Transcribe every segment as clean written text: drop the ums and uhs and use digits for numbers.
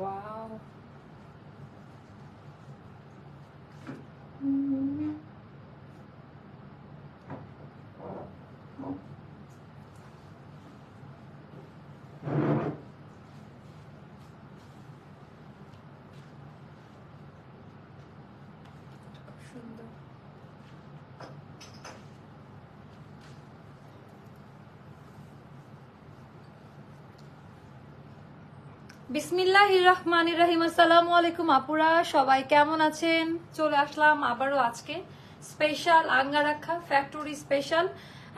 Wow, সুন্দর। বিসমিল্লাহির রহমানির রহিম। আসসালামু আলাইকুম আপুরা, সবাই কেমন আছেন? চলে আসলাম আবারও আজকে স্পেশাল আঙ্গারাক্ষা, ফ্যাক্টরি স্পেশাল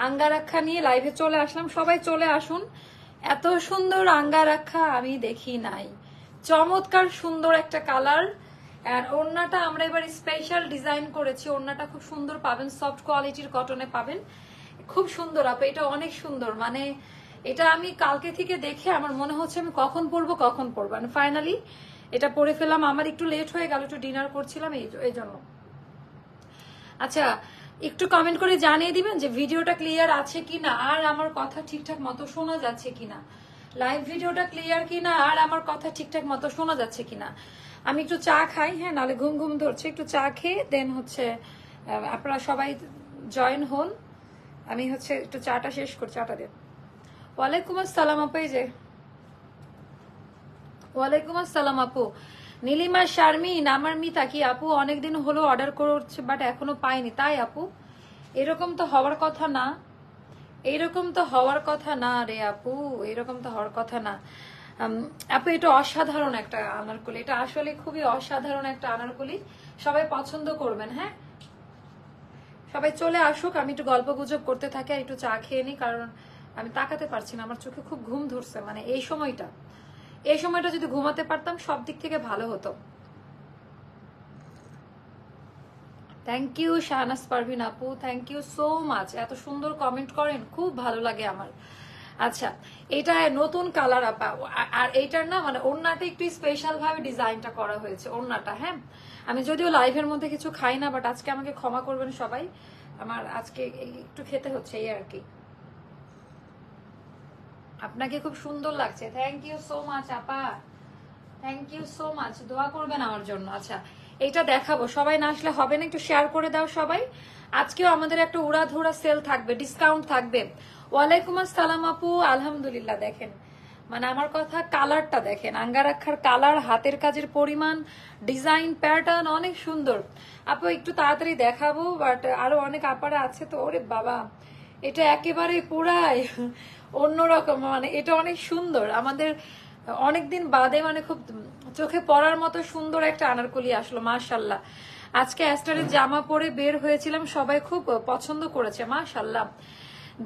আঙ্গারাক্ষা নিয়ে লাইভে চলে আসলাম। সবাই চলে আসুন, এত সুন্দর আঙ্গারাক্ষা আমি দেখি নাই। চমৎকার সুন্দর একটা কালার। আর ওড়নাটা আমরা এবার স্পেশাল ডিজাইন করেছি। ওড়নাটা খুব সুন্দর পাবেন, সফট কোয়ালিটির কটনে পাবেন, খুব সুন্দর আপু। এটা অনেক সুন্দর, মানে এটা আমি কালকে থেকে দেখে আমার মনে হচ্ছে আমি কখন পরবো ফাইনালি এটা পরে ফেলাম। আমার একটু লেট হয়ে গেল, একটু ডিনার করছিলাম এই জন্য। আচ্ছা, একটু কমেন্ট করে জানিয়ে দিবেন যে ভিডিওটা ক্লিয়ার আছে কিনা, আর আমার কথা ঠিকঠাক মতো শোনা যাচ্ছে কিনা, লাইভ ভিডিওটা ক্লিয়ার কিনা, আর আমার কথা ঠিকঠাক মতো শোনা যাচ্ছে কিনা। আমি একটু চা খাই, হ্যাঁ, নাহলে ঘুম ঘুম ধরছে। একটু চা খেয়ে দেন হচ্ছে আপনারা সবাই জয়েন হন। আমি হচ্ছে একটু চাটা শেষ করছি, চাটা দেন। ওয়ালাইকুম আসসালাম আপু। এই যে ওয়ালাইকুম আসসালাম আপু। নীলিমা শারমিন, আমার মিতা কি আপু অনেকদিন হলো অর্ডার করছে বাট এখনো পাইনি। তাই আপু, এরকম তো হওয়ার কথা না, এরকম তো হওয়ার কথা না রে আপু, এরকম তো হওয়ার কথা না। আপু এটা অসাধারণ একটা আনারকলি, এটা আসলে খুবই অসাধারণ একটা আনারকলি, সবাই পছন্দ করবেন। হ্যাঁ, সবাই চলে আসুক, আমি একটু গল্প গুজব করতে থাকি আর একটু চা খেয়ে নিই, কারণ আমি তাকাতে পারছি না, আমার চোখে খুব ঘুম ধরছে। মানে এই সময়টা যদি ঘুমাতে পারতাম সব দিক থেকে ভালো হতো। থ্যাংক ইউ শাহনাজ পারভিন আপু, থ্যাংক ইউ সো মাচ। এত সুন্দর কমেন্ট করেন, খুব ভালো লাগে আমার। আচ্ছা, এটা নতুন কালার আপা। আর এইটার না মানে ওড়নাটা একটু স্পেশাল ভাবে ডিজাইনটা করা হয়েছে ওড়নাটা। হ্যাঁ, আমি যদিও লাইভের মধ্যে কিছু খাই না, বাট আজকে আমাকে ক্ষমা করবেন সবাই, আমার আজকে একটু খেতে হচ্ছে এই আর কি। আপনাকে খুব সুন্দর লাগছে, থ্যাংক ইউ সো মাচ আপা, থ্যাংক ইউ সো মাচ। দোয়া করবেন আমার জন্য। আচ্ছা, এইটা দেখাবো, সবাই না আসলে হবে না, একটু শেয়ার করে দাও সবাই। আজকেও আমাদের একটা উড়াধুরা সেল থাকবে, ডিসকাউন্ট থাকবে। ওয়ালাইকুম আসসালাম আপু, আলহামদুলিল্লাহ। দেখেন মানে আমার কথা, কালারটা দেখেন, আঙ্গারাক্ষার কালার, হাতের কাজের পরিমাণ, ডিজাইন প্যাটার্ন অনেক সুন্দর। আপু একটু তাড়াতাড়ি দেখাবো, বাট আরো অনেক আপারা আছে তো। ওরে বাবা, এটা একেবারে পুরাই অন্যরকম, মানে এটা অনেক সুন্দর। আমাদের অনেকদিন বাদে মানে খুব চোখে পড়ার মতো সুন্দর একটা আনারকলি আসলো, মাশাল্লাহ। আজকে অ্যাস্টারের জামা পরে বের হয়েছিলাম, সবাই খুব পছন্দ করেছে, মাশাল্লাহ।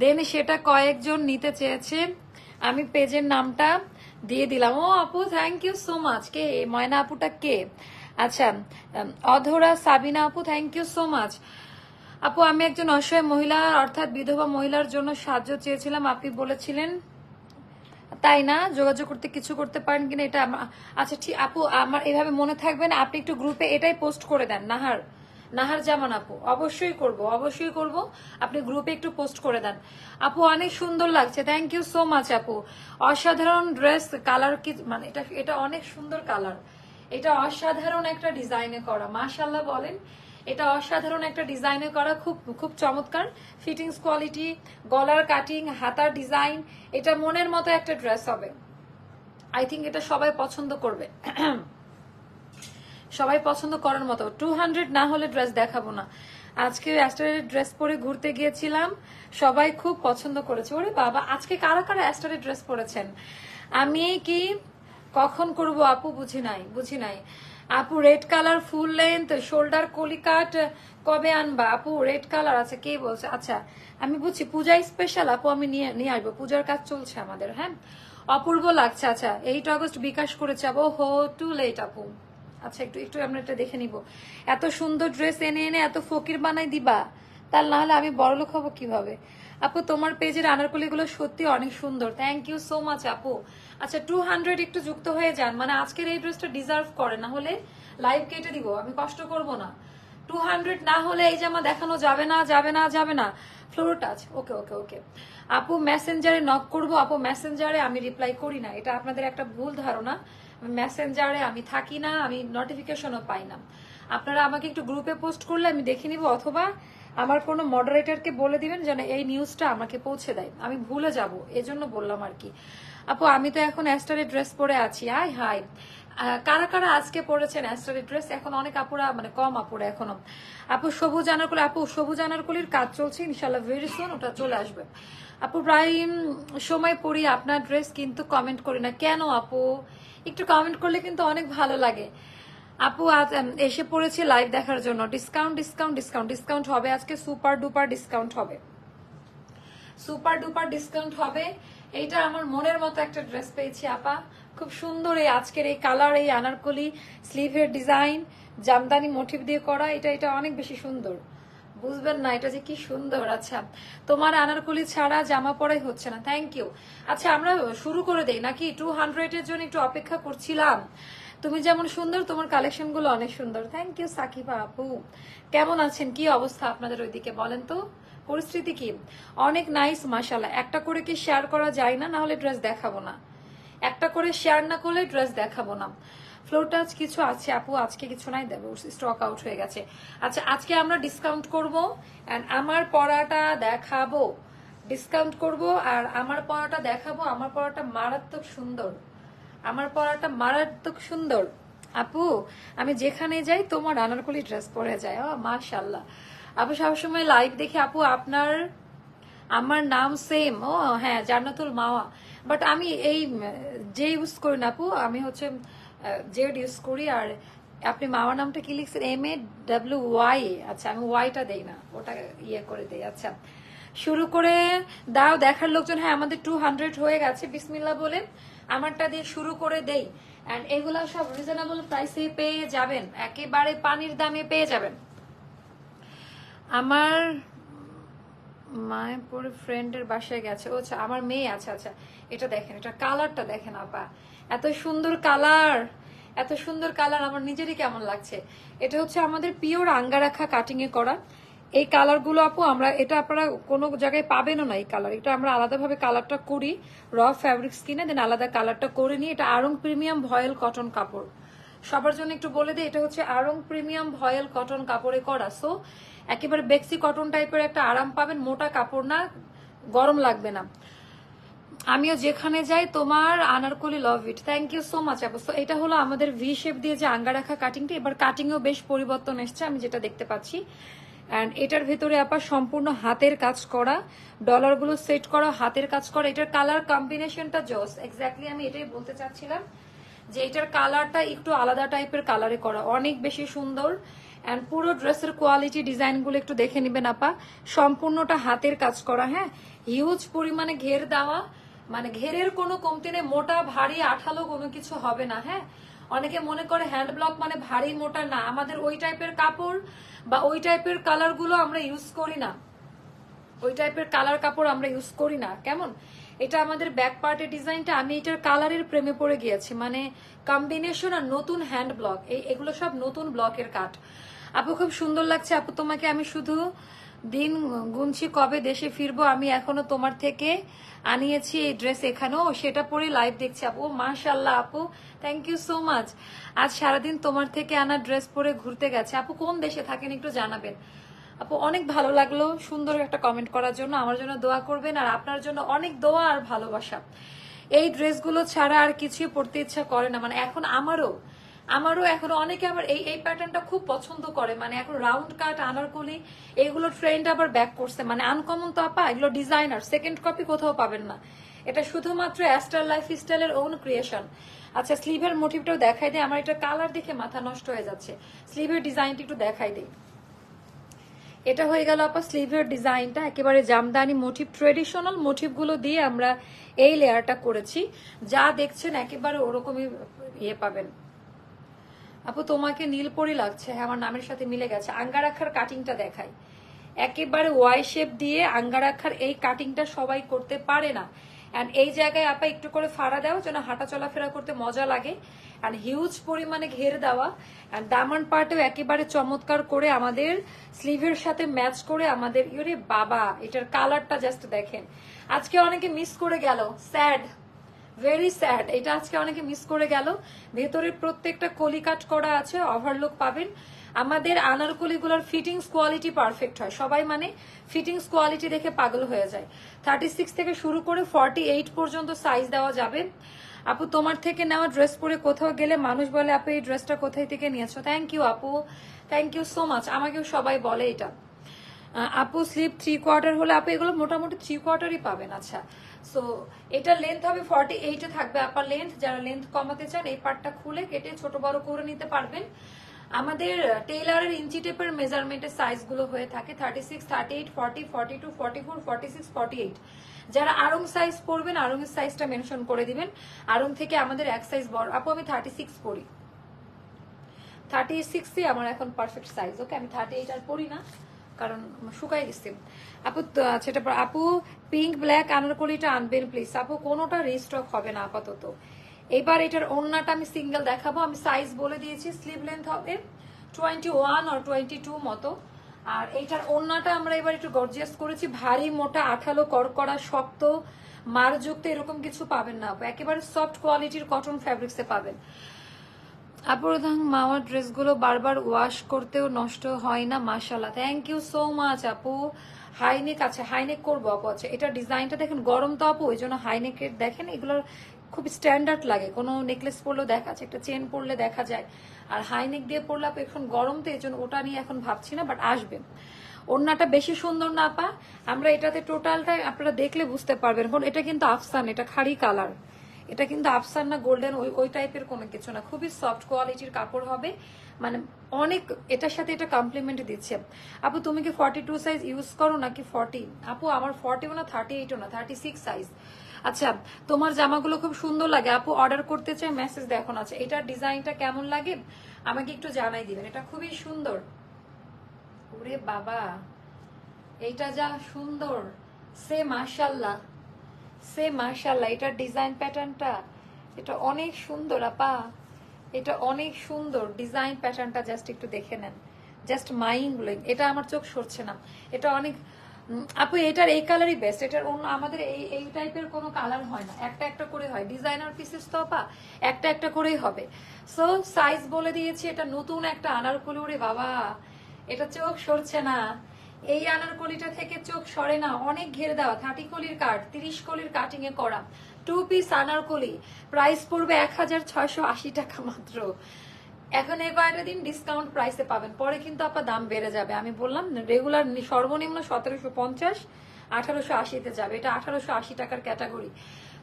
দেন সেটা কয়েকজন নিতে চেয়েছে, আমি পেজের নামটা দিয়ে দিলাম। ও আপু থ্যাংক ইউ সো মাচ। কে ময়না আপুটা কে? আচ্ছা, অধরা সাবিনা আপু, থ্যাংক ইউ সো মাচ। আপু আমি একজন অসহায় মহিলা অর্থাৎ বিধবা মহিলার জন্য সাহায্য চেয়েছিলাম, আপনি বলেছিলেন তাই না, যোগাযোগ করতে কিছু করতে পারেন কিনা এটা। আচ্ছা ঠিক আপু, আমার এভাবে মনে থাকবে না, আপনি একটু গ্রুপে এটাই পোস্ট করে দেন। নাহার জামান আপু, অবশ্যই করব। আপনি গ্রুপে একটু পোস্ট করে দেন। আপু অনেক সুন্দর লাগছে, থ্যাংক ইউ সো মাচ আপু। অসাধারণ ড্রেস, কালার কি মানে এটা অনেক সুন্দর কালার, এটা অসাধারণ একটা ডিজাইনে করা, মাশাআল্লাহ বলেন। এটা অসাধারণ একটা ডিজাইনে করা, খুব খুব চমৎকার ফিটিংস কোয়ালিটি, গলার কাটিং, হাতার ডিজাইন, এটা মনের মতো একটা ড্রেস হবে। আই থিঙ্ক এটা সবাই পছন্দ করবে, সবাই পছন্দ করার মতো। 200 না হলে ড্রেস দেখাবো না। আজকে অ্যাস্টারের ড্রেস পরে ঘুরতে গিয়েছিলাম, সবাই খুব পছন্দ করেছে। ওরে বাবা, আজকে কারা কারা অ্যাস্টারের ড্রেস পরেছেন? আমি কি কখন করব আপু, বুঝি নাই আপু। Red colour full length shoulder কলিকাট কবে আনবা আপু? রেড কালার আছে, কে বলছে? আচ্ছা আমি বুঝছি, পূজা স্পেশাল আপু, আমি নিয়ে আসবো, পূজার কাজ চলছে আমাদের। হ্যাঁ, অপূর্ব লাগছে। আচ্ছা 8 আগস্ট বিকাশ করেছে আপু, হো টু লেট আপু। আচ্ছা একটু আমরা এটা দেখে নিব। এত সুন্দর ড্রেস এনে এত ফকির বানাই দিবা, তার না হলে আমি বড়লোক হবো কিভাবে? আপু তোমার পেজের আনারকলি গুলো সত্যি অনেক সুন্দর, থ্যাংক ইউ সো মাচ আপু। আচ্ছা 200 একটু যুক্ত হয়ে যান, মানে আজকের এই ড্রেসটা ডিজার্ভ করে, না হলে লাইভ কেটে দিব, আমি কষ্ট করব না। 200 না হলে এই জামা দেখানো যাবে না। ফ্লোর টাচ, ওকে আপু মেসেঞ্জারে নক করবো আপু, মেসেঞ্জারে আমি রিপ্লাই করি না, এটা আপনাদের একটা ভুল ধারণা। মেসেঞ্জারে আমি থাকি না, আমি নোটিফিকেশনও পাই না। আপনারা আমাকে একটু গ্রুপে পোস্ট করলে আমি দেখে নিব, অথবা আমার কোনো মডারেটরকে বলে দিবেন যেন এই নিউজটা আমাকে পৌঁছে দেয়, আমি ভুলে যাব, এজন্য বললাম আর কি। আপু আমি তো এখন অ্যাস্টারের ড্রেস পরে আছি। আয় হাই, কারা কারা আজকে পরেছেন অ্যাস্টারের ড্রেস? এখন অনেক আপুরা, মানে কম আপুরা এখনো। আপু সবুজ আনারকলি, আপু সবুজ আনারকলির কাজ চলছে, ইনশাল্লাহ ভেরি সুন ওটা চলে আসবে। আপু প্রায় সময় পরি আপনার ড্রেস কিন্তু কমেন্ট করি না কেন আপু? একটু কমেন্ট করলে কিন্তু অনেক ভালো লাগে। আপু আজ এসে পড়েছি লাইভ দেখার জন্য। ডিসকাউন্ট ডিসকাউন্ট ডিসকাউন্ট ডিসকাউন্ট হবে আজকে, সুপার ডুপার ডিসকাউন্ট হবে, সুপার ডুপার ডিসকাউন্ট হবে। এইটা আমার মনের মতো একটা ড্রেস পেয়েছি আপা, খুব সুন্দর। এই আজকের এই কালার, এই আনারকলি স্লিভের ডিজাইন, জামদানি মোটিভ দিয়ে করা, এটা অনেক বেশি সুন্দর, বুঝবেন না এটা যে কি সুন্দর। আচ্ছা তোমার আনারকলি ছাড়া জামা পরাই হচ্ছে না, থ্যাংক ইউ। আচ্ছা আমরা শুরু করে দেই নাকি? 200 এর জন্য একটু অপেক্ষা করছিলাম। তুমি যেমন সুন্দর, তোমার কালেকশন গুলো অনেক সুন্দর। থ্যাংক ইউ সাকিবা আপু। কেমন আছেন, কি অবস্থা আপনাদের ওইদিকে বলেন তো, পরিস্থিতি কি? অনেক নাইস মাশাআল্লাহ। একটা করে কি শেয়ার করা যায় না? না হলে ড্রেস দেখাবো না। একটা করে শেয়ার না করলে ড্রেস দেখাবো না। ফ্লোর টাচ কিছু আছে আপু? আজকে কিছু নাই, দেবো, স্টক আউট হয়ে গেছে। আচ্ছা আজকে আমরা ডিসকাউন্ট করবো এন্ড আমার পরাটা দেখাবো, ডিসকাউন্ট করব আর আমার পরাটা দেখাবো। আমার পরাটা মারাত্মক সুন্দর, আমার পরাটা মারাত্মক সুন্দর আপু। আমি যেখানে যাই তোমার আনারকলি ড্রেস পরে যায়। ও মাশাআল্লাহ আপু, সবসময় লাইভ দেখি আপু আপনার আমার নাম সেম। ও হ্যাঁ, জান্নাতুল মাওয়া, বাট আমি এই যে ইউজ করি না আপু, আমি হচ্ছে জেড ইউজ করি। আর আপনি মাওয়া নামটা কি লিখছেন? MAWY। আচ্ছা আমি ওয়াইটা দেই না, ওটা ইয়ে করে দেই। আচ্ছা শুরু করে দাও দেখার লোকজন। হ্যাঁ আমাদের 200 হয়ে গেছে, বিসমিল্লাহ বলে আমারটা দিয়ে শুরু করে দেই। এন্ড এগুলা সব রিজনেবল প্রাইসে পেয়ে যাবেন, একেবারে পানির দামে পেয়ে যাবেন। আমার মায়াপুর ফ্রেন্ডের বাসায় গেছে। ও আচ্ছা আমার মেয়ে। আচ্ছা আচ্ছা এটা দেখেন, এটা কালারটা দেখেন আপা, এত সুন্দর কালার, এত সুন্দর কালার, আমার নিজেরই কেমন লাগছে। এটা হচ্ছে আমাদের পিওর আঙ্গারাখা কাটিং এ করা এই কালার গুলো আপু। আমরা এটা আপনারা কোনো জায়গায় পাবেনও না এই কালার, এটা আমরা আলাদাভাবে কালারটা করি র ফ্যাব্রিক্স কিনে, দেন আলাদা কালারটা করে নিই। এটা আরং প্রিমিয়াম ভয়েল কটন কাপড়, সবার জন্য একটু বলে দিই, এটা হচ্ছে আরং প্রিমিয়াম ভয়েল কটন কাপড়ে করা। সো একেবারে বেক্সি কটন টাইপের একটা আরাম পাবেন, মোটা কাপড় না, গরম লাগবে না। আমিও যেখানে যাই তোমার আনারকলি, লাভ ইট, থ্যাংক ইউ সো মাচ আপু। এটা হলো আমাদের ভি শেপ দিয়ে যে আঙ্গা রাখা কাটিংটা, এবার কাটিংও বেশ পরিবর্তন এসছে আমি যেটা দেখতে পাচ্ছি। এন্ড এটার ভেতরে আপা সম্পূর্ণ হাতের কাজ করা, ডলার গুলো সেট করা, হাতের কাজ করা। এটার কালার কম্বিনেশনটা জোস, এক্স্যাক্টলি আমি এটাই বলতে চাচ্ছিলাম যে এটার কালারটা একটু আলাদা টাইপের কালারে করা, অনেক বেশি সুন্দর। এন্ড পুরো ড্রেসের কোয়ালিটি, ডিজাইন গুলো একটু দেখে নিবেন আপা, সম্পূর্ণটা হাতের কাজ করা। হ্যাঁ হিউজ পরিমাণে ঘের দেওয়া, মানে ঘেরের কোনো কমতি নেই, মোটা ভারী আঠালো কোনো কিছু হবে না। হ্যাঁ অনেকে মনে করে হ্যান্ড ব্লক মানে ভারী মোটা, না, আমাদের ওই টাইপের কাপড় বা ওই টাইপের কালার গুলো আমরা ইউজ করি না, ওই টাইপের কালার কাপড় আমরা ইউজ করি না। কেমন এটা আমাদের ব্যাক পার্টের ডিজাইনটা, আমি এটার কালারের প্রেমে পড়ে গিয়েছি, মানে কম্বিনেশন আর নতুন হ্যান্ড ব্লক, এগুলো সব নতুন ব্লকের কাট। আপু খুব সুন্দর লাগছে আপু তোমাকে, আমি শুধু দিন গুনছি কবে দেশে ফিরবো, আমি এখনো তোমার থেকে আনিয়েছি এই ড্রেস, এখানেও সেটা পরে লাইভ দেখছি আপু। মাশাআল্লাহ আপু, থ্যাংক ইউ সো মাচ। আজ সারাদিন তোমার থেকে আনা ড্রেস পরে ঘুরতে গেছে। আপু কোন দেশে থাকেন একটু জানাবেন আপু, অনেক ভালো লাগলো সুন্দর একটা কমেন্ট করার জন্য। আমার জন্য দোয়া করবেন, আর আপনার জন্য অনেক দোয়া আর ভালোবাসা। এই ড্রেসগুলো ছাড়া আর কিছুই পড়তে ইচ্ছা করে না, মানে এখন আমারও এখন অনেকে আবার এই প্যাটার্নটা খুব পছন্দ করে, মানে এখন রাউন্ড কাট আনারকলি এগুলো ট্রেন্ড আবার ব্যাক করছে, মানে আনকমন তো আপা, এগুলো ডিজাইনার, সেকেন্ড কপি কোথাও পাবেন না, এটা শুধুমাত্র অ্যাস্টার লাইফ স্টাইলের ওন ক্রিয়েশন। আচ্ছা স্লিভের মোটিভটাও দেখাই দিই, আমার এটা কালার দেখে মাথা নষ্ট হয়ে যাচ্ছে, স্লিভের ডিজাইনটা একটু দেখাই দিই। এটা হয়ে গেল আপা স্লিভের ডিজাইনটা, একেবারে জামদানি মোটিভ, ট্রেডিশনাল মোটিভ গুলো দিয়ে আমরা এই লেয়ারটা করেছি, যা দেখছেন একেবারে ওরকমই ইয়ে পাবেন। আপু তোমাকে নীলপরি লাগছে, হ্যাঁ আমার নামের সাথে মিলে গেছে। আঙ্গারাখার কাটিংটা দেখাই, একেবারে ওয়াই শেপ দিয়ে আঙ্গারাখার এই কাটিংটা সবাই করতে পারে না। এন্ড এই জায়গায় আপা একটু করে ফাড়া দেওয়া যেন হাঁটা চলাফেরা করতে মজা লাগে, এন্ড হিউজ পরিমাণে ঘের দেওয়া, এন্ড দামান পার্টেও একেবারে চমৎকার করে আমাদের স্লিভের সাথে ম্যাচ করে আমাদের, ইরে বাবা এটার কালারটা জাস্ট দেখেন। আজকে অনেকে মিস করে গেল, স্যাড, ভেরি স্যাড, এটা আজকে অনেকে মিস করে গেল। ভেতরের প্রত্যেকটা কলি কাট করা আছে, ওভারলুক পাবেন। আমাদের আনারকলিগুলোর ফিটিংস কোয়ালিটি পারফেক্ট হয়, সবাই মানে ফিটিংস কোয়ালিটি দেখে পাগল হয়ে যায়। 36 থেকে শুরু করে 48 পর্যন্ত সাইজ দেওয়া যাবে। আপু তোমার থেকে নেওয়া ড্রেস পরে কোথাও গেলে মানুষ বলে আপু এই ড্রেসটা কোথায় থেকে নিয়েছো। থ্যাংক ইউ আপু, থ্যাংক ইউ সো মাচ। আমাকেও সবাই বলে এটা। আপু স্লিপ 3/4 হলে আপু এগুলো মোটামুটি 3/4ই পাবেন। আচ্ছা, সো এটা লেন্থ হবে 48 থাকবে আপার লেন্থ। যারা লেন্থ কমাতে চান এই পার্টটা খুলে কেটে ছোট বড় করে নিতে পারবেন। আমাদের টেইলারের ইঞ্চি টেপের মেজারমেন্টের সাইজগুলো হয়ে থাকে 36, 38, 40, 42, 44, 46, 48। যারা আরং সাইজ পরবেন আরং এর সাইজটা মেনশন করে দিবেন। আরং থেকে আমাদের এক সাইজ বড়। আপু আমি 36 পরি, 36ই আমার এখন পারফেক্ট সাইজ। ওকে, আমি 38 আর পরি না, কারণ শুকাই গেছে। আপু সেটা আপু পিঙ্ক ব্ল্যাক আনারকলিটা আনবেন প্লিজ। আপু কোনোটা রিস্টক হবে না আপাতত। এবার এটার ওড়নাটা আমি সিঙ্গেল দেখাবো। আমি সাইজ বলে দিয়েছি, স্লিভ লেন্থ হবে 21 আর 22 মতো। আর এইটার ওড়নাটা আমরা এবার একটু গর্জিয়াস করেছি। ভারী মোটা আঠালো করকরা শক্ত মারযুক্ত এরকম কিছু পাবেন না আপু, একেবারে সফট কোয়ালিটির কটন ফ্যাব্রিক্সে পাবেন। আপুরধাং মাওয়ার ড্রেসগুলো বারবার ওয়াশ করতেও নষ্ট হয় না, মাশাআল্লাহ। থ্যাংক ইউ সো মাচ আপু। হাইনেক আছে, হাইনেক করবো আপু। আছে এটা ডিজাইনটা দেখেন, গরম তো আপু, ওই জন্য হাইনেকের দেখেন এগুলোর খুব স্ট্যান্ডার্ড লাগে। কোনো নেকলেস পরলেও দেখা যায়, একটা চেন পরলে দেখা যায়। আর হাইনেক দিয়ে পরলে আপু এখন গরম তো, এই জন্য ওটা নিয়ে এখন ভাবছি না, বাট আসবে। ওড়নাটা বেশি সুন্দর না আপা? আমরা এটাতে টোটালটা আপনারা দেখলে বুঝতে পারবেন। এটা কিন্তু আফসান, এটা খাড়ি কালার, এটা কিন্তু আফসান না গোল্ডেন ওই টাইপের কোনো কিছু না। খুবই সফট কোয়ালিটির কাপড় হবে, মানে অনেক এটার সাথে এটা কমপ্লিমেন্ট দিচ্ছে। আপু তুমি কি 42 সাইজ ইউজ করো নাকি 40? আপু আমার 40ও না 38ও না, 36 সাইজ। আচ্ছা, তোমার জামাগুলো খুব সুন্দর লাগে আপু, অর্ডার করতে চাই, মেসেজ দেখো। আছে এটার ডিজাইনটা কেমন লাগে আমাকে একটু জানাই দিবেন। এটা খুবই সুন্দর। ওরে বাবা, এইটা যা সুন্দর, সে মাশাআল্লাহ, সে মাশাআল্লাহ। এটার ডিজাইন প্যাটার্নটা এটা অনেক সুন্দর আপা, এটা অনেক সুন্দর ডিজাইন প্যাটার্নটা। জাস্ট একটু দেখে নেন, জাস্ট মাইন্ড ব্লোয়িং। এটা আমার চোখ সরছে না, এটা অনেক। আপু এটার এই কালারই বেস্ট। এটার অন্য আমাদের এই টাইপের কোনো কালার হয় না, একটা একটা করে হয়। ডিজাইনার পিসেস তো আপা, একটা একটা করেই হবে। সো সাইজ বলে দিয়েছি। এটা নতুন একটা আনারকলি। ওরে বাবা, এটা চোখ সরছে না। এই আনারকলিটা থেকে চোখ সরে না, অনেক ঘেরে দেওয়া। 30 কলির কাট, 30 কলির কাটিং এ করা 2 পিস আনারকলি। প্রাইস পড়বে 1680 টাকা মাত্র। এখন এই কয়েকটা দিন ডিসকাউন্ট প্রাইসে পাবেন, পরে কিন্তু আপনার দাম বেড়ে যাবে। আমি বললাম রেগুলার সর্বনিম্ন 1750, 1880-তে যাবে। এটা 1880 টাকার ক্যাটাগরি।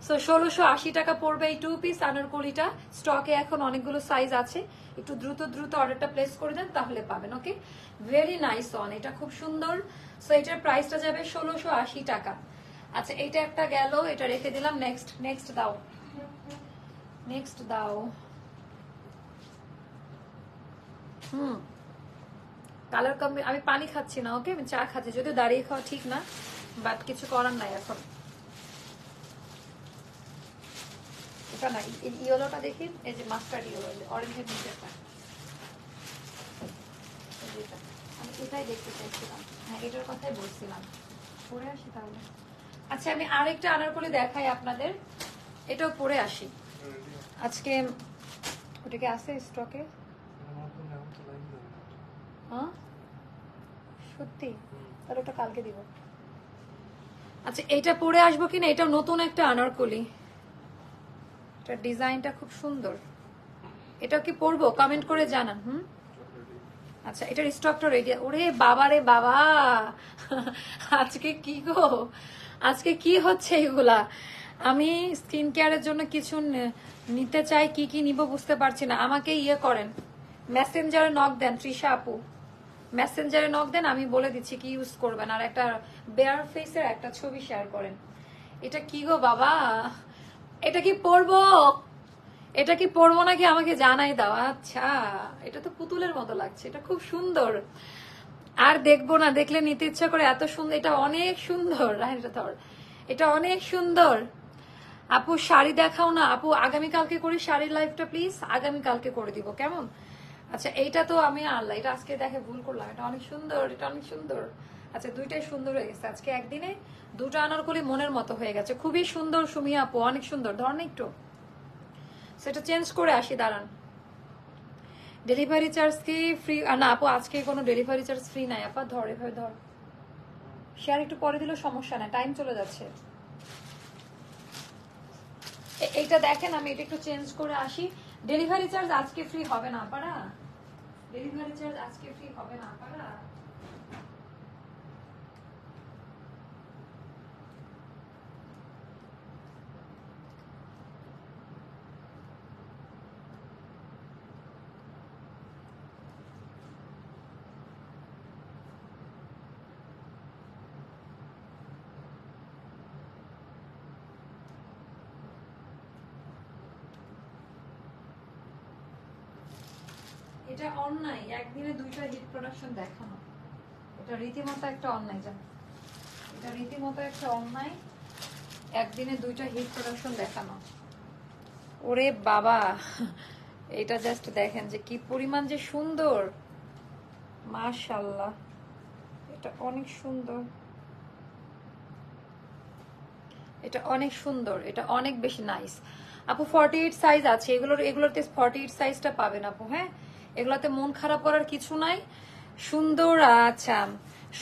সো 1680 টাকা পড়বে এই 2 পিস আনারকলিটা। স্টকে এখন অনেকগুলো সাইজ আছে, একটু দ্রুত দ্রুত অর্ডারটা প্লেস করে দেন, তাহলে পাবেন। ওকে, ভেরি নাইস ওয়ান, এটা খুব সুন্দর। সো এটার প্রাইসটা যাবে 1680 টাকা। আচ্ছা, এইটা একটা গেল, এটা রেখে দিলাম। নেক্সট দাও, নেক্সট দাও। কালার কম্বি আমি পানি খাচ্ছি না, ওকে, আমি চা খাচ্ছি। যদিও দাঁড়িয়ে খাওয়া ঠিক না, বাট কিছু করার নাই এখন। এটা না, ইয়েলোটা দেখি, এই যে মাস্টার্ড ইয়েলো, অরেঞ্জের নিচেটা, আমি এটাই দেখতে চাইছিলাম। হ্যাঁ, এটার কথাই বলছিলাম। পরে আসি তাহলে। আচ্ছা, আমি আরেকটা আনারকলি দেখাই আপনাদের, এটাও পরে আসি আজকে। ওটাকে আছে স্টকে? হ্যাঁ সত্যি? তাহলে ওটা কালকে দিব। আচ্ছা, এটা পরে আসবো কিনা, এটা নতুন একটা আনারকলি, এটা ডিজাইনটা খুব সুন্দর। এটা কি পরবো কমেন্ট করে জানান। আচ্ছা, এটার স্টকটা রেডি। ওরে বাবা রে বাবা, আজকে কি গো, আজকে কি হচ্ছে এগুলা? আমি স্কিন কেয়ারের জন্য কিছু নিতে চাই, কি কি নিব বুঝতে পারছি না। আমাকে ইয়ে করেন, মেসেঞ্জারে নক দেন, তৃষা আপু মেসেঞ্জারে নক দেন, আমি বলে দিচ্ছি কি ইউজ করবেন। আর একটা বেয়ার ফেসের একটা ছবি শেয়ার করেন। এটা কি গো বাবা, এটা কি পরবো? এটা কি পরবো নাকি আমাকে জানাই দাও। আচ্ছা, এটা তো পুতুলের মতো লাগছে, এটা খুব সুন্দর। আর দেখবো না, দেখলে নিতে ইচ্ছা করে, এত সুন্দর। এটা অনেক সুন্দর, এটা অনেক সুন্দর। আপু শাড়ি দেখাও না আপু, আগামীকালকে করি শাড়ির লাইভটা প্লিজ, আগামীকালকে করে দিব, কেমন? আচ্ছা, এইটা তো আমি আনলাম, এটা আজকে দেখে ভুল করলাম। এটা অনেক সুন্দর, এটা অনেক সুন্দর। আচ্ছা দুইটাই সুন্দর হয়ে গেছে আজকে একদিনে, দুটো আনারকলি মনের মতো হয়ে গেছে, খুবই সুন্দর সুমি আপু, অনেক সুন্দর। ধর না একটু, সেটা চেঞ্জ করে আসি, দাঁড়ান। ডেলিভারি চার্জ কি ফ্রি? না আপু আজকে কোনো ডেলিভারি চার্জ ফ্রি নাই আপা। ধর এভাবে ধর, শেয়ার একটু পরে দিলেও সমস্যা নাই, টাইম চলে যাচ্ছে। এইটা দেখেন, আমি এটা একটু চেঞ্জ করে আসি। ডেলিভারি চার্জ আজকে ফ্রি হবে না আপারা, ডেলিভারি চার্জ আজকে ফ্রি হবে না আপারা। এটা অন্যায়, একদিনে দুইটা হিট প্রোডাকশন দেখানো, এটা রীতিমতো একটা অন্যায়। জান, এটা রীতিমতো একটা অন্যায়, একদিনে দুইটা হিট প্রোডাকশন দেখানো। ওরে বাবা, এটা জাস্ট দেখেন যে কি পরিমাণ যে সুন্দর, মাশাআল্লাহ, এটা অনেক সুন্দর, এটা অনেক সুন্দর, এটা অনেক বেশি নাইস আপু। 48 সাইজ আছে এগুলোতে 48 সাইজটা পাবেন আপু। হ্যাঁ, এগুলোতে মন খারাপ করার কিছু নাই, সুন্দর। আচ্ছা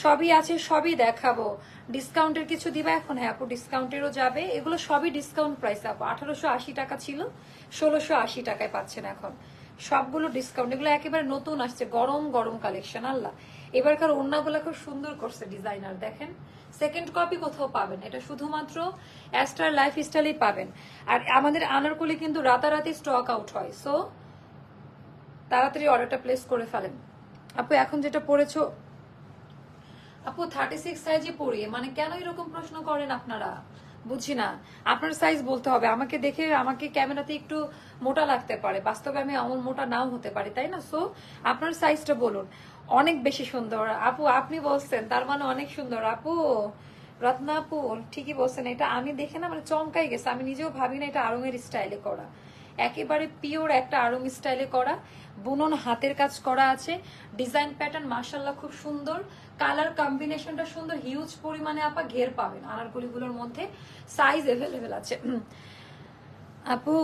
সবই আছে, সবই দেখাবো। ডিসকাউন্টের কিছু দিবা এখন? হ্যাঁ আপু, ডিসকাউন্টেরও যাবে। এগুলো সবই ডিসকাউন্ট প্রাইস আপু, 1880 টাকা ছিল, 1680 টাকায় পাচ্ছেন এখন। সবগুলো ডিসকাউন্ট, এগুলো একেবারে নতুন আসছে, গরম গরম কালেকশন। আল্লাহ, এবারকার ওড়নাগুলো খুব সুন্দর করছে ডিজাইনার, দেখেন। সেকেন্ড কপি কোথাও পাবেন, এটা শুধুমাত্র অ্যাস্টার লাইফস্টাইলেই পাবেন। আর আমাদের আনারকলি কিন্তু রাতারাতি স্টক আউট হয়, সো তাড়াতাড়ি অর্ডারটা প্লেস করে ফেলেন আপু। এখন যেটা পড়েছো আপু 36 সাইজে পড়ি, মানে কেন এরকম প্রশ্ন করেন আপনারা? বুঝি না। আপনার সাইজ বলতে হবে আমাকে, দেখে আমাকে ক্যামেরাতে একটু মোটা লাগতে পারে, বাস্তবে আমি এমন মোটা নাও হতে পারি, তাই না? সো আপনার সাইজটা বলুন। অনেক বেশি সুন্দর আপু, আপনি বলছেন তার মানে অনেক সুন্দর আপু। রত্না আপু ঠিকই বলছেন, এটা আমি দেখে না মানে চমকাই গেছে, আমি নিজেও ভাবি না এটা আড়ং এর স্টাইলে করা, একেবারে পিওর একটা আড়ং স্টাইলে করা, বুনন হাতের কাজ করা আছে, ডিজাইন প্যাটার্ন মাশাআল্লাহ খুব সুন্দর, কালার কম্বিনেশনটা সুন্দর, হিউজ পরিমাণে আপা ঘের পাবেন আনারকলিগুলোর মধ্যে, সাইজ এভেলেবেল আছে। আপু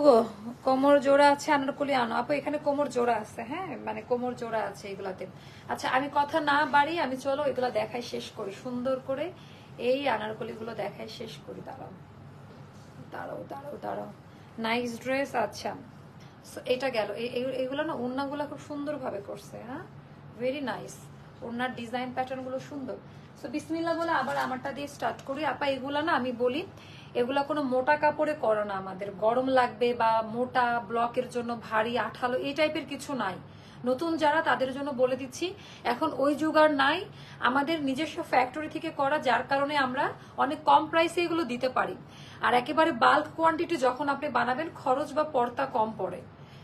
কোমর জোড়া আছে আনারকলি আনো আপু, এখানে কোমর জোড়া আছে, হ্যাঁ মানে কোমর জোড়া আছে এগুলাতে। আচ্ছা আমি কথা না বাড়ি, আমি চলো এগুলা দেখাই শেষ করি সুন্দর করে, এই আনারকলিগুলো দেখাই শেষ করি। দাঁড়াও দাঁড়াও দাঁড়াও দাঁড়াও, নাইস ড্রেস। আচ্ছা এটা গেল, এগুলো না ওড়নাগুলো খুব সুন্দর ভাবে করছে, হ্যাঁ ভেরি নাইস, ওড়নার ডিজাইন প্যাটার্ন গুলো সুন্দর। সো বিসমিল্লাহ বলে আবার আমারটা দিয়ে স্টার্ট করি আপা। এগুলা না আমি বলি, এগুলা কোনো মোটা কাপড়ে করো না, আমাদের গরম লাগবে বা মোটা ব্লকের জন্য ভারী আঠালো এই টাইপের কিছু নাই। নতুন যারা তাদের জন্য বলে দিচ্ছি, এখন ওই যুগ আর নাই, আমাদের নিজস্ব ফ্যাক্টরি থেকে করা, যার কারণে আমরা অনেক কম প্রাইসে এগুলো দিতে পারি। আর একেবারে বাল্ক কোয়ান্টিটি যখন আপনি বানাবেন, খরচ বা পড়তা কম পড়ে,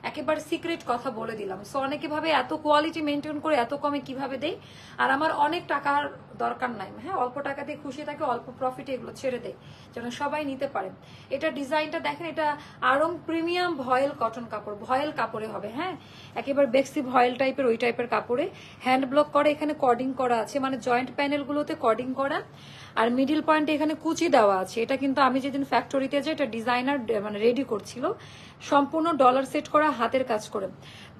একেবারে সিক্রেট কথা বলে দিলাম। সো অনেকে ভাবে এত কোয়ালিটি মেনটেন করে এত কমে কিভাবে দেই, আর আমার অনেক টাকার দরকার নাই, হ্যাঁ অল্প টাকা দিয়ে খুশি থাকে, অল্প প্রফিটে এগুলো ছেড়ে দেয় যেন সবাই নিতে পারে। এটা ডিজাইনটা দেখেন, এটা আরং প্রিমিয়াম ভয়েল কটন কাপড়, ভয়েল কাপড়ে হবে, হ্যাঁ একেবারে বেক্সি ভয়েল টাইপের ওই টাইপের কাপড়ে, হ্যান্ড ব্লক করা, এখানে কর্ডিং করা আছে, মানে জয়েন্ট প্যানেলগুলোতে কর্ডিং করা, আর মিডিল পয়েন্টে এখানে কুচি দেওয়া আছে। এটা কিন্তু আমি যেদিন ফ্যাক্টরিতে যাই, এটা ডিজাইনার মানে রেডি করছিল, সম্পূর্ণ ডলার সেট করা হাতের কাজ করে।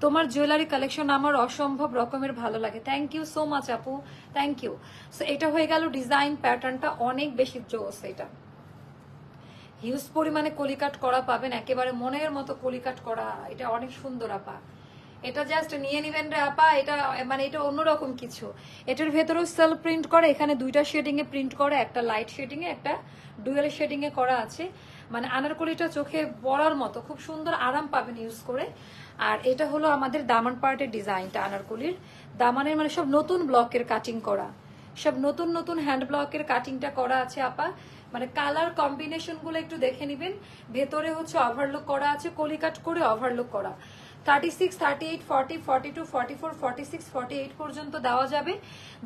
তোমার জুয়েলারি কালেকশন আমার অসম্ভব রকমের ভালো লাগে, থ্যাংক ইউ সো মাচ আপু, থ্যাংক ইউ। সো এটা হয়ে গেল ডিজাইন প্যাটার্নটা, অনেক বেশি জোস, এটা হিউজ পরিমাণে কলিকাট করা পাবেন, একেবারে মনের মতো কলিকাট করা, এটা অনেক সুন্দর আপা। এটা জাস্ট নিয়ে নিবেন রে আপা, এটা মানে এটা অন্যরকম কিছু। এটার ভেতরেও সেলফ প্রিন্ট করে, এখানে দুইটা শেডিং এ প্রিন্ট করে, একটা লাইট শেডিং এ একটা ডুয়েল শেডিং এ করা আছে, মানে আনারকলিটা চোখে পড়ার মতো, খুব সুন্দর আরাম পাবেন ইউজ করে। আর এটা হলো আমাদের দামান পার্টের ডিজাইনটা, আনারকলির দামানের মানে সব নতুন ব্লকের কাটিং করা, সব নতুন নতুন হ্যান্ড ব্লকের কাটিংটা করা আছে আপা, মানে কালার কম্বিনেশন গুলো একটু দেখে নিবেন। ভেতরে হচ্ছে ওভারলুক করা আছে, কলিকাট করে ওভারলুক করা, 36, 38, 40, 42, 44, 46, 48 পর্যন্ত দেওয়া যাবে।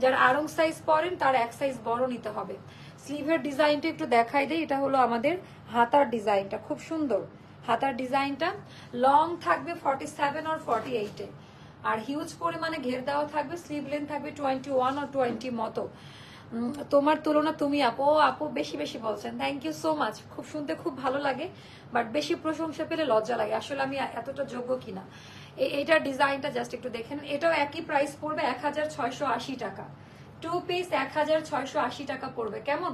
যারা আড়ং সাইজ পরেন তার এক সাইজ বড় নিতে হবে। স্লিভের ডিজাইনটা একটু দেখাই দেয়, এটা হলো আমাদের হাতার ডিজাইনটা, খুব সুন্দর হাতার ডিজাইনটা, লং থাকবে 47 আর 48 এ, আর হিউজ পরিমাণে ঘের দেওয়া থাকবে, স্লিভ লেন্থ থাকবে 21 আর 20 মতো। তোমার তুলনা তুমি আপু, ও আপু বেশি বেশি বলছেন, থ্যাংক ইউ সো মাচ। খুব শুনতে খুব ভালো লাগে, বাট বেশি প্রশংসা পেলে লজ্জা লাগে, আসলে আমি এতটা যোগ্য কিনা। এইটার ডিজাইনটা জাস্ট একটু দেখেন, এটাও একই প্রাইস পড়বে 1680 টাকা। 2 পিস 1680 টাকা পড়বে। কেমন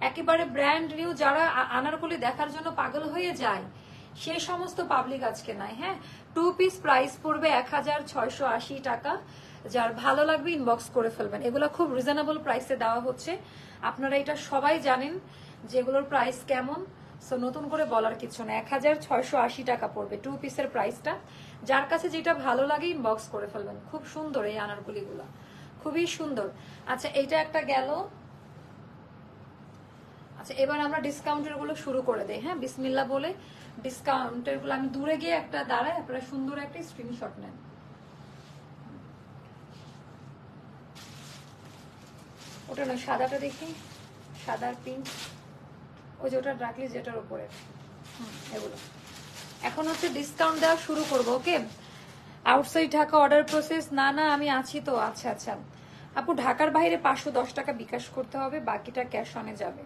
একেবারে ব্র্যান্ড নিউ, যারা আনারকলি দেখার জন্য পাগল হয়ে যায় সেই সমস্ত পাবলিক আজকে নাই। হ্যাঁ, 2 পিস প্রাইস পড়বে 1680 টাকা। যার ভালো লাগবে ইনবক্স করে ফেলবেন। এগুলো খুব রিজনেবল প্রাইসে দেওয়া হচ্ছে, আপনারা এটা সবাই জানেন যেগুলোর প্রাইস কেমন, সো নতুন করে বলার কিছু না। 1680 টাকা পড়বে 2 পিসের প্রাইসটা। যার কাছে যেটা ভালো লাগে ইনবক্স করে ফেলবেন। খুব সুন্দর এই আনারকলিগুলো, খুবই সুন্দর। আচ্ছা এইটা একটা গেল। আচ্ছা এবার আমরা ডিসকাউন্টের গুলো শুরু করে দেই। হ্যাঁ, বিসমিল্লাহ বলে ডিসকাউন্টের গুলো আমি দূরে গিয়ে একটা দাঁড়াই, আপনারা সুন্দর একটা স্ক্রিনশট নেন। ওটা না, সাদাটা দেখি, সাদার পিঙ্ক, ওই যে ওটা রাখলি যেটার উপরে। এগুলো এখন হচ্ছে ডিসকাউন্ট দেওয়া শুরু করবো। ওকে, আউটসাইড ঢাকা অর্ডার প্রসেস, না না আমি আছি তো। আচ্ছা আচ্ছা আপু, ঢাকার বাইরে 510 টাকা বিকাশ করতে হবে, বাকিটা ক্যাশ অনে যাবে।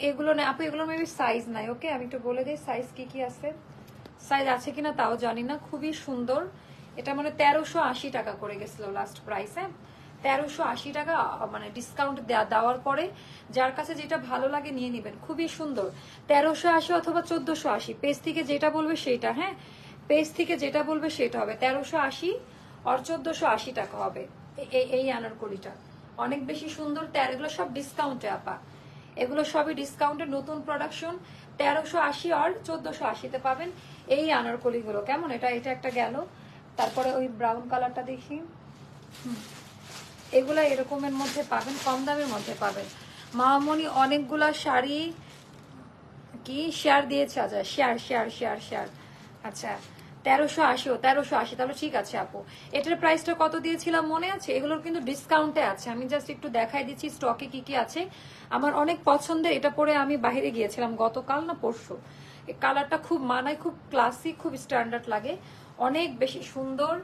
এগুলো না আপু, এগুলো মেবি সাইজ নাই। ওকে, আমি একটু বলে দিই সাইজ কি কি আছে। সাইজ আছে কিনা তাও জানি না। খুবই সুন্দর, এটা মানে 1380 টাকা করে গেছিল লাস্ট প্রাইস। হ্যাঁ, 1380 টাকা মানে ডিসকাউন্ট দেওয়ার পরে যার কাছে যেটা ভালো লাগে নিয়ে নিবেন। খুবই সুন্দর, 1380 অথবা 1480, পেজ থেকে যেটা বলবে সেটা। হ্যাঁ, পেজ থেকে যেটা বলবে সেটা হবে 1380 আর 1480 টাকা হবে। এই আনারকলিটা অনেক বেশি সুন্দর। এগুলো সব ডিসকাউন্টে আপা, এগুলো সবই ডিসকাউন্টে, নতুন প্রোডাকশন। 1380 আর 1480-তে পাবেন এই আনারকলিগুলো। কেমন এটা একটা গেল। তারপরে ওই ব্রাউন কালারটা দেখি, এগুলা এরকমের মধ্যে পাবেন, কম দামের মধ্যে পাবেন। মামনি অনেকগুলা শাড়ি কি শেয়ার দিয়েছে। আচ্ছা শেয়ার শেয়ার শেয়ার শেয়ার। আচ্ছা 1380, তাহলে ঠিক আছে আপু। এটার প্রাইসটা কত দিয়েছিলাম মনে আছে? এগুলোর কিন্তু ডিসকাউন্টে আছে, আমি জাস্ট একটু দেখাই দিচ্ছি স্টকে কি কি আছে। আমার অনেক পছন্দের, এটা পরে আমি বাইরে গিয়েছিলাম গতকাল না পরশু। এই কালারটা খুব মানায়, খুব ক্লাসিক, খুব স্ট্যান্ডার্ড লাগে, অনেক বেশি সুন্দর।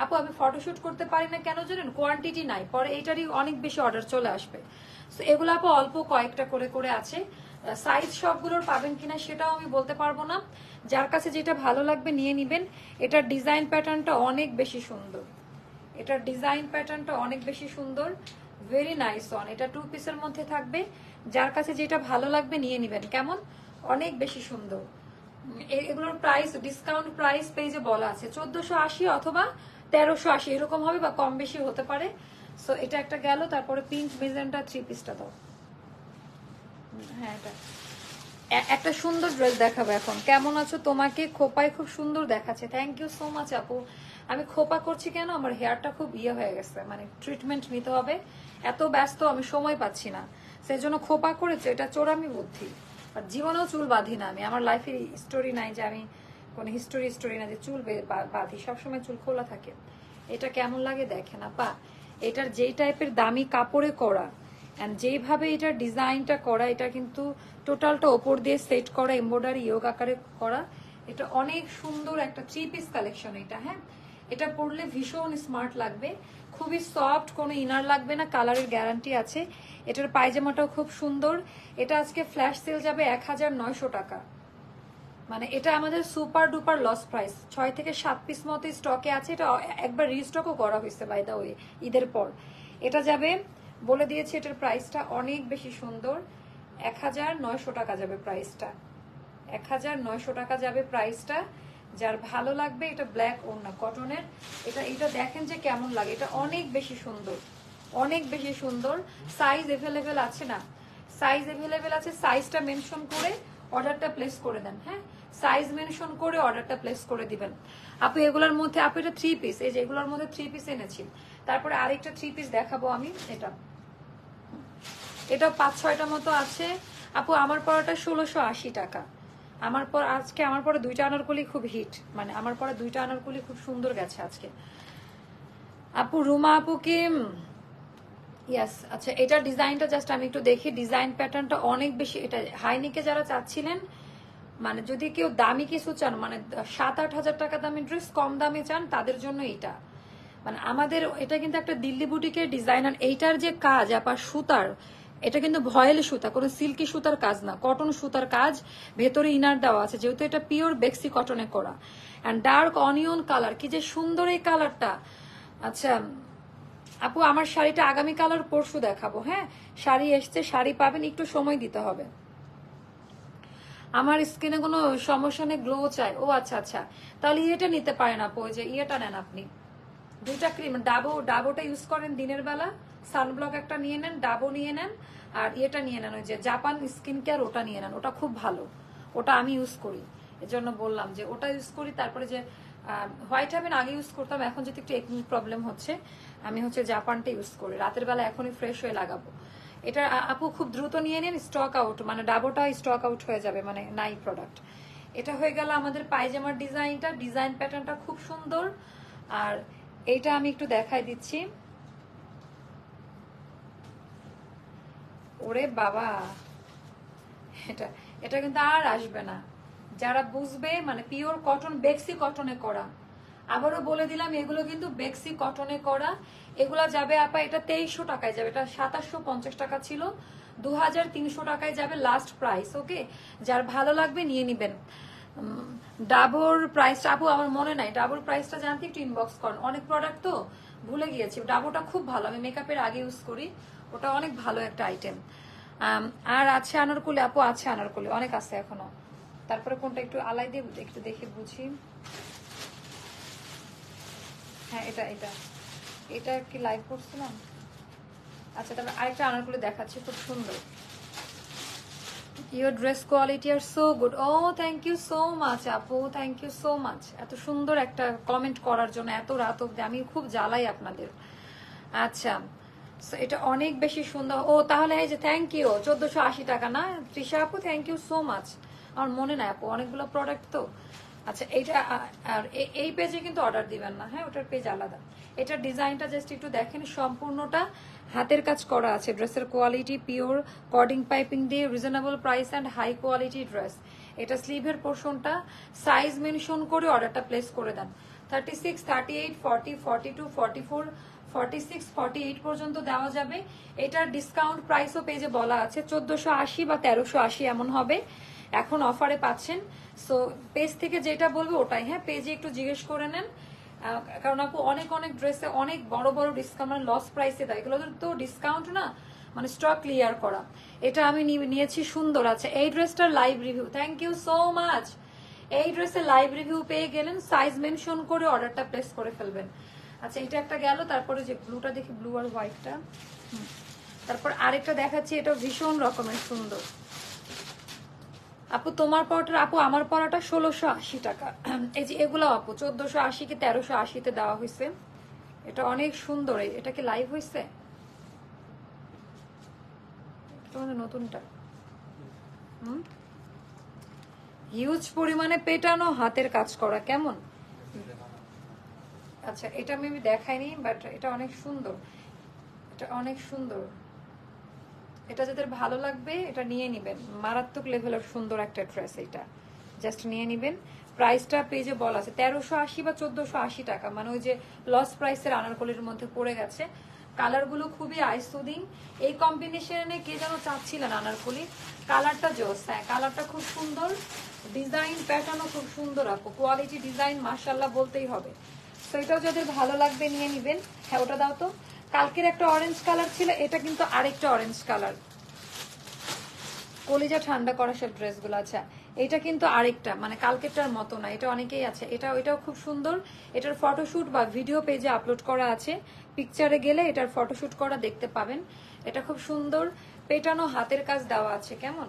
আপু আমি ফটোশুট করতে পারি না কেন জানেন? কোয়ান্টিটি নাই, পরে এটারই অনেক বেশি অর্ডার চলে আসবে। তো এগুলো আপু অল্প কয়েকটা করে করে আছে। সাইজ সবগুলোর পাবেন কিনা সেটাও আমি বলতে পারবো না। যার কাছে যেটা ভালো লাগবে নিয়ে নিবেন। এটার ডিজাইন প্যাটার্নটা অনেক বেশি সুন্দর, এটার ডিজাইন প্যাটার্নটা অনেক বেশি সুন্দর, ভেরি নাইস ওয়ান। এটা 2 পিসের মধ্যে থাকবে, যার কাছে যেটা ভালো লাগবে নিয়ে নিবেন। কেমন অনেক বেশি সুন্দর। এগুলোর প্রাইস ডিসকাউন্ট প্রাইস পেজে বলা আছে 1480 অথবা 1380 এরকম হবে, বা কম বেশি হতে পারে। সো এটা একটা গেল। তারপরে পিঙ্ক মেজেন্টা 3 পিসটা দাও। হ্যাঁ, এটা একটা সুন্দর ড্রেস দেখাবো এখন। কেমন আছো? তোমাকে খোপায় খুব সুন্দর দেখাচ্ছে, থ্যাংক ইউ সো মাচ আপু। আমি খোপা করছি কেন, আমার হেয়ারটা খুব হয়ে গেছে, মানে ট্রিটমেন্ট নিতে হবে, এত ব্যস্ত আমি সময় পাচ্ছি না, সেই জন্য খোপা করেছে। এটা চোরামি বুদ্ধি। আর জীবনেও চুল বাঁধি না আমি, আমার লাইফের স্টোরি নাই যে আমি কোনো হিস্টোরি না যে চুল বাঁধি, সবসময় চুল খোলা থাকে। এটা কেমন লাগে দেখেন আপা, এটার যেই টাইপের দামি কাপড়ে করা এন্ড যেইভাবে এটার ডিজাইনটা করা, এটা কিন্তু টোটালটা ওপর দিয়ে সেট করা, এমব্রয়ডারি ইয়োগ আকারে করা। এটা অনেক সুন্দর একটা 3 পিস কালেকশন এটা। হ্যাঁ, এটা পরলে ভীষণ স্মার্ট লাগবে, খুবই সফট, কোনো ইনার লাগবে না, কালারের গ্যারান্টি আছে। এটার পায়জামাটাও খুব সুন্দর। এটা আজকে ফ্ল্যাশ সেল যাবে 1900 টাকা, মানে এটা আমাদের সুপার ডুপার লস প্রাইস। 6 থেকে 7 পিস মতো স্টকে আছে, এটা একবার রিস্টকও করা হয়েছে বাই দা ওয়ে ঈদের পর। এটা যাবে, বলে দিয়েছি এটার প্রাইসটা অনেক বেশি সুন্দর, 1900 টাকা যাবে প্রাইসটা, 1900 টাকা যাবে প্রাইসটা। যার ভালো লাগবে, এটা ব্ল্যাক ওড়না কটনের। এটা দেখেন যে কেমন লাগে, এটা অনেক বেশি সুন্দর, অনেক বেশি সুন্দর। সাইজ এভেলেবেল আছে না, সাইজ এভেলেবেল আছে, সাইজটা মেনশন করে অর্ডারটা প্লেস করে দেন। হ্যাঁ, সাইজ মেনশন করে অর্ডারটা প্লেস করে দিবেন। আপু এগুলোর মধ্যে, আপু এটা 3 পিস, এই যে এগুলোর মধ্যে 3 পিস এনেছি। তারপরে আরেকটা 3 পিস দেখাবো আমি, এটা 5-6টা মতো আছে। আপু আমার পরাটা 1680 টাকা। আজকে আমার পরে 2টা আনারকলি খুব হিট, মানে আমার পরে 2টা আনারকলি খুব সুন্দর গেছে আজকে। আপু রুমা আপু কি ইয়াস। আচ্ছা এটার ডিজাইনটা জাস্ট আমি একটু দেখি, ডিজাইন প্যাটার্নটা অনেক বেশি। এটা হাইনিকে যারা চাচ্ছিলেন, মানে যদি কেউ দামি কিছু চান, মানে 7-8 হাজার টাকা দামি ড্রেস কম দামে চান, তাদের জন্য এটা মানে আমাদের এটা কিন্তু একটা দিল্লি বুটিকের ডিজাইনার। এইটার যে কাজ আবার সুতার, এটা কিন্তু ভয়েল সুতা, কোনো সিল্কি সুতার কাজ না, কটন সুতার কাজ, ভেতরে ইনার দেওয়া আছে, যেহেতু এটা পিওর বেক্সি কটনে করা। অ্যান্ড ডার্ক অনিয়ন কালার, কি যে সুন্দর এই কালারটা। আচ্ছা আপু, আমার শাড়িটা আগামী কালার পরশু দেখাবো। হ্যাঁ, শাড়ি এসছে, শাড়ি পাবেন, একটু সময় দিতে হবে। আমার স্কিনে কোনো সমস্যা নেই, গ্লো চাই। ও আচ্ছা আচ্ছা, তাহলে ইয়েটা নিতে পারেন আপু, ওই যে ইয়েটা নেন আপনি, দুইটা ক্রিম, ডাবোটা ইউজ করেন দিনের বেলা, সানব্লক একটা নিয়ে নেন, ডাবো নিয়ে নেন, আর ইয়েটা নিয়ে নেন, ওই যে জাপান স্কিন কেয়ার, ওটা নিয়ে নেন, ওটা খুব ভালো, ওটা আমি ইউজ করি, এজন্য বললাম যে ওটা ইউজ করি। তারপরে যে হোয়াইট হেভেন আগে ইউজ করতাম, এখন যদি একটু একনি প্রবলেম হচ্ছে, আমি হচ্ছে জাপানটা ইউজ করি, রাতের বেলা এখনই ফ্রেশ হয়ে লাগাবো। এটা আপু খুব দ্রুত নিয়ে নিন, স্টক আউট, মানে ডাবোটা স্টক আউট হয়ে যাবে, মানে নাই প্রোডাক্ট। এটা হয়ে গেল আমাদের পায়জামার ডিজাইনটা, ডিজাইন প্যাটার্নটা খুব সুন্দর। আর এইটা আমি একটু দেখাই দিচ্ছি। ওরে বাবা, এটা এটা কিন্তু আর আসবে না, যারা বুঝবে, মানে পিওর কটন, বেক্সি কটনে করা। আবারও বলে দিলাম, এগুলো কিন্তু বেক্সি কটনে করা। এগুলা যাবে আপা, এটা 2300 টাকায় যাবে, এটা 2750 টাকা ছিল, 2300 টাকায় যাবে লাস্ট প্রাইস। ওকে, যার ভালো লাগবে নিয়ে নিবেন। ডাবর প্রাইসটা আপু আমার মনে নাই, ডাবর প্রাইসটা জানতে একটু ইনবক্স করেন, অনেক প্রোডাক্ট তো ভুলে গিয়েছি। ডাবোটা খুব ভালো, আমি মেকআপের আগে ইউজ করি, ওটা অনেক ভালো একটা আইটেম। আর আছে আনারকুলি আপু, আছে আনারকুলি অনেক আছে এখনো। তারপরে কোনটা একটু আলাই দিয়ে একটু দেখে বুঝি। হ্যাঁ, এটা এটা এটা কি লাইভ করছিলাম? আচ্ছা, তাহলে আরেকটা আনারকুলি দেখাচ্ছি, খুব সুন্দর। Your dress quality are so good. Oh, thank you so much আপু, thank you so much এত সুন্দর একটা কমেন্ট করার জন্য, এত রাত অবধি আমি খুব জ্বালাই আপনাদের। আচ্ছা, এটা অনেক বেশি সুন্দর। ও তাহলে এই যে থ্যাংক ইউ, 1480 টাকা না তৃষা আপু, থ্যাংক ইউ সো মাচ। আমার মনে নাই আপু, অনেকগুলো প্রোডাক্ট তো। আচ্ছা, এইটা আর এই পেজে কিন্তু অর্ডার দিবেন না, হ্যাঁ, ওটার পেজ আলাদা। এটার ডিজাইনটা জাস্ট একটু দেখেন, সম্পূর্ণটা হাতের কাজ করা আছে। ড্রেসের কোয়ালিটি পিওর কর্ডিং পাইপিং দিয়ে, reasonable price and high quality dress. এটা স্লিভের পোর্শনটা সাইজ মেনশন করে অর্ডারটা প্লেস করে দেন। 36, 38, 40, 42, 44, 46, 48 পর্যন্ত দেওয়া যাবে। এটার ডিসকাউন্ট প্রাইসও পেজে বলা আছে, 1480 বা 1380 এমন হবে, এখন অফারে পাচ্ছেন। সো পেজ থেকে যেটা বলবে ওটাই, হ্যাঁ, পেজে একটু জিজ্ঞেস করে নেন, কারণ আপু অনেক অনেক ড্রেসে অনেক বড় বড় ডিসকাউন্ট, মানে লস প্রাইসে দেয়, এগুলো তো ডিসকাউন্ট না, মানে স্টক ক্লিয়ার করা। এটা আমি নিয়েছি, সুন্দর আছে। এই ড্রেসটার live review, thank you so much. এই ড্রেসের লাইভ রিভিউ পেয়ে গেলেন, সাইজ মেনশন করে অর্ডারটা প্লেস করে ফেলবেন। আচ্ছা, এটা একটা গেল। তারপরে যে ব্লুটা দেখি, ব্লু আর হোয়াইটটা, তারপর আরেকটা দেখাচ্ছি, এটা ভীষণ রকমের সুন্দর। আপু তোমার পরাটা, আপু আমার পরাটা 1680 টাকা। এই যে এগুলো আপু 1480 কি 1380-তে দেওয়া হয়েছে। এটা অনেক সুন্দর। এটা কি লাইভ হয়েছে? তোমাদের নতুনটা হিউজ পরিমাণে পেটানো, হাতের কাজ করা, কেমন? আচ্ছা, এটা আমি দেখাইনি, বাট এটা অনেক সুন্দর, এটা অনেক সুন্দর। এটা যাদের ভালো লাগবে এটা নিয়ে নিবেন, মারাত্মক লেভেলের সুন্দর একটা ড্রেস, এটা জাস্ট নিয়ে নিবেন। প্রাইসটা পেজে বলা আছে 1380 বা 1480 টাকা, মানে ওই যে লস প্রাইসের আনারকলির মধ্যে পড়ে গেছে। কালারগুলো খুবই আইসুদিং। এই কম্বিনেশনে কে যেন চাচ্ছিলেন আনারকলি, কালারটা জোস। হ্যাঁ, কালারটা খুব সুন্দর, ডিজাইন প্যাটার্নও খুব সুন্দর আপু, কোয়ালিটি ডিজাইন মাশাআল্লাহ বলতেই হবে। তো এটাও যাদের ভালো লাগবে নিয়ে নিবেন। হ্যাঁ, ওটা দাও তো। কালকের একটা অরেঞ্জ কালার ছিল, এটা কিন্তু আরেকটা অরেঞ্জ কালার, কলিজা ঠান্ডা করা সব ড্রেসগুলো। আচ্ছা, এটা কিন্তু আরেকটা, মানে কালকেরটার মতো না, এটা অনেকেই আছে। এটাও খুব সুন্দর। এটার ফটোশুট বা ভিডিও পেজে আপলোড করা আছে, পিকচারে গেলে এটার ফটোশুট করা দেখতে পাবেন। এটা খুব সুন্দর, পেটানো হাতের কাজ দেওয়া আছে, কেমন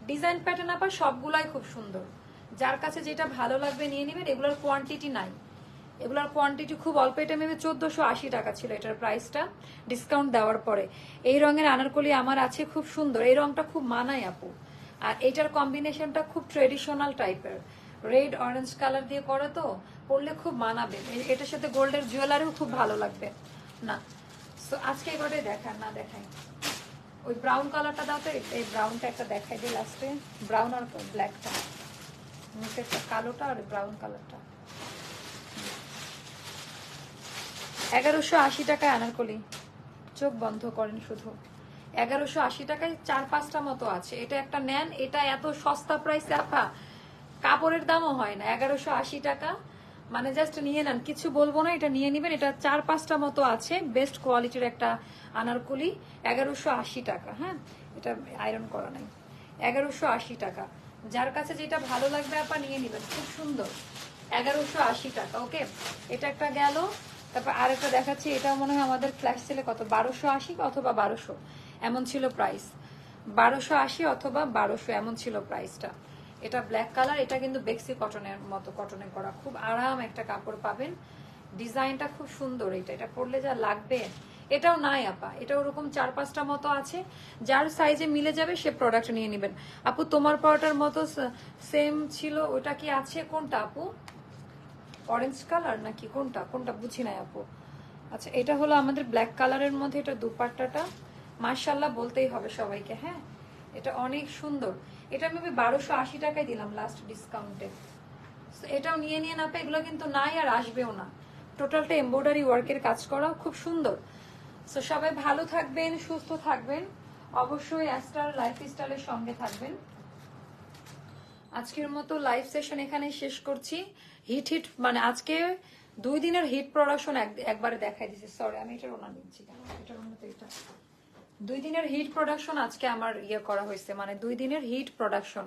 ডিজাইন প্যাটার্ন আবার সবগুলাই খুব সুন্দর। যার কাছে যেটা ভালো লাগবে নিয়ে নেবেন। এগুলোর কোয়ান্টিটি নাই, এগুলোর কোয়ান্টিটি খুব অল্প। এটা মেবি 1480 টাকা ছিল এটার প্রাইসটা, ডিসকাউন্ট দেওয়ার পরে। এই রঙের আনারকলি আমার আছে, খুব সুন্দর, এই রংটা খুব মানায় আপু। আর এটার কম্বিনেশনটা খুব ট্রেডিশনাল টাইপের, রেড অরেঞ্জ কালার দিয়ে করা, তো পরলে খুব মানাবে। এটার সাথে গোল্ডের জুয়েলারিও খুব ভালো লাগবে। না, সো আজকে এবারে দেখান না, দেখাই ওই ব্রাউন কালারটা দাও তো, এই ব্রাউনটা একটা দেখাই দিই লাস্টে, ব্রাউন আর ব্ল্যাকটা, নিচেরটা কালোটা আর ব্রাউন কালারটা। 1180 টাকায় আনারকলি, চোখ বন্ধ করেন শুধু। 1180 টাকায় 4-5টা মতো আছে। এটা একটা নেন, এটা এত সস্তা প্রাইসে আপা কাপড়ের দামও হয় না। 1180 টাকা মানে জাস্ট নিয়ে নেন, কিছু বলবো না, এটা নিয়ে নিবেন। এটা 4-5টা মতো আছে, বেস্ট কোয়ালিটির একটা আনারকলি। 1180 টাকা। হ্যাঁ, এটা আয়রন করা নাই। 1180 টাকা, যার কাছে যেটা ভালো লাগবে আপা নিয়ে নিবেন, খুব সুন্দর। 1180 টাকা। ওকে, এটা একটা গেল। তারপর আরেকটা দেখাচ্ছি, এটা মনে হয় আমাদের ফ্ল্যাশ সেলে কত 1280 অথবা 1200 এমন ছিল প্রাইস। 1280 অথবা 1200 এমন ছিল প্রাইসটা। এটা ব্ল্যাক কালার, এটা কিন্তু বেক্সি কটনের মতো, কটনে করা, খুব আরাম একটা কাপড় পাবেন। ডিজাইনটা খুব সুন্দর। এটা পরলে যা লাগবে। এটাও নাই আপা, এটা ওরকম 4-5টা মতো আছে, যার সাইজে মিলে যাবে সে প্রোডাক্ট নিয়ে নেবেন। আপু তোমার পরাটার মতো সেম ছিল, ওটা কি আছে? কোনটা আপু? অরেঞ্জ কালার নাকি কোনটা? কোনটা বুঝি নাই আপু। আচ্ছা, এটা হলো আমাদের ব্ল্যাক কালারের মধ্যে, এটা দুপাট্টাটা মাশাআল্লাহ বলতেই হবে সবাইকে। হ্যাঁ, এটা অনেক সুন্দর। এটা আমি 1280 টাকায় দিলাম লাস্ট ডিসকাউন্টে। এটাও নিয়ে নিয়ে না, এগুলো কিন্তু নাই আর আসবেও না। টোটালটা এমব্রয়ডারি ওয়ার্কের কাজ করা, খুব সুন্দর। সো সবাই ভালো থাকবেন, সুস্থ থাকবেন, অবশ্যই অ্যাস্টার লাইফস্টাইলের সঙ্গে থাকবেন। আজকের মতো লাইভ সেশন এখানে শেষ করছি। হিট মানে আজকে 2 দিনের হিট প্রোডাকশন একবারে দেখাই দিছি। সরি, আমি এটার ওনা নিচ্ছি কেন, এটার ওনা তো এটা 2 দিনের হিট প্রোডাকশন আজকে আমার ইয়ে করা হয়েছে, মানে 2 দিনের হিট প্রোডাকশন।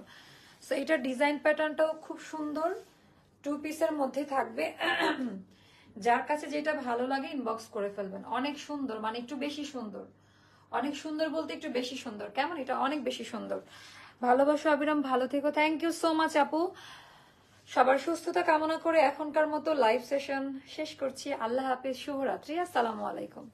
সো এটার ডিজাইন প্যাটার্নটাও খুব সুন্দর, 2 পিসের মধ্যে থাকবে। যার কাছে যেটা ভালো লাগে ইনবক্স করে ফেলবেন। অনেক সুন্দর, মানে একটু বেশি সুন্দর। অনেক সুন্দর বলতে একটু বেশি সুন্দর। কেমন? এটা অনেক বেশি সুন্দর। ভালোবাসো অবিরাম, ভালো থেকো। থ্যাংক ইউ সো মাচ আপু। সবার সুস্থতা কামনা করে এখনকার মতো লাইভ সেশন শেষ করছি। আল্লাহ হাফিজ, শুভরাত্রি, আসসালামু আলাইকুম।